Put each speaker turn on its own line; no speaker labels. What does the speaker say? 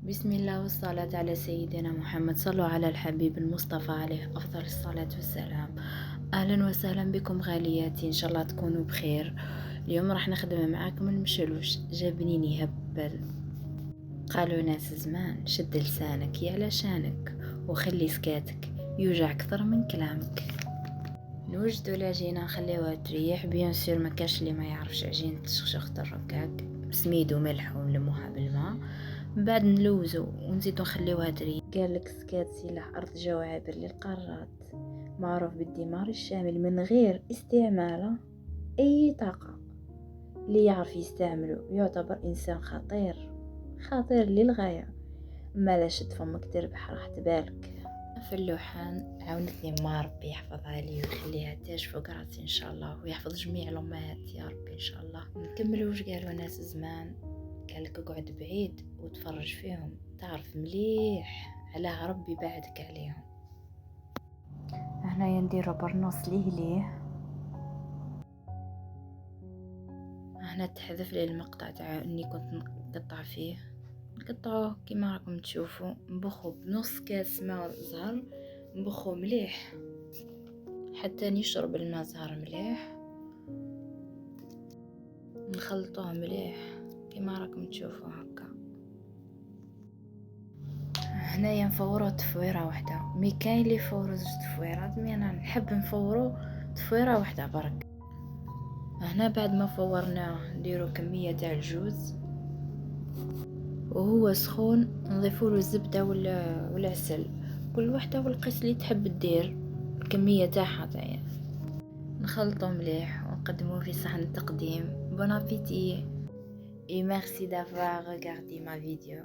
بسم الله والصلاة على سيدنا محمد. صلوا على الحبيب المصطفى عليه أفضل الصلاة والسلام. أهلا وسهلا بكم غالياتي، إن شاء الله تكونوا بخير. اليوم راح نخدم معاكم المشلوش، جابنين يهبل. قالوا ناس زمان شد لسانك يعلى شانك وخلي سكاتك يوجع أكثر من كلامك. نوجدوا العجينة نخليوها تريح، بيان سور ما كاش اللي ما يعرفش عجينة الشخشخة الركاك، سميد وملح ونلموها بالماء، من بعد نلوزو ونزيدو نخليوها تريح. قالك سكات سلاح أرض جوابر للقارات، معروف بالدمار الشامل من غير استعماله أي طاقة. اللي يعرف يستعمله يعتبر إنسان خطير، خطير للغاية. ما لا شد فمك تربح راح تبالك. في اللوحان عاونتني ما ربي يحفظها لي ويخليها تاج فوق راسي ان شاء الله، ويحفظ جميع الامهات يا ربي ان شاء الله. نكمل واش قالوا ناس زمان، قالك اقعد بعيد وتفرج فيهم تعرف مليح علاه ربي بعدك عليهم. هنايا نديرو برنوس ليه هنا تحذف لي المقطع تاع اني كنت نقطع فيه، نقطعوه كيما راكم تشوفوا. نبخو بنص كاس ماء زهر، نبخو مليح حتى نشرب الماء زهر مليح، نخلطوه مليح كيما راكم تشوفوا هكا. هنايا نفورو تفويره واحده، مي كاين اللي يفورو زوج تفويرات، مي انا نحب نفورو تفويره واحده برك. هنا بعد ما فورناه نديرو كميه تاع الجوز، وهو سخون نضيفوله الزبده ولا عسل، كل وحده والقيس اللي تحب دير الكميه تاعها تاعي. نخلطو مليح ونقدموه في صحن التقديم. بون ابيتي et merci d'avoir regardé ma vidéo.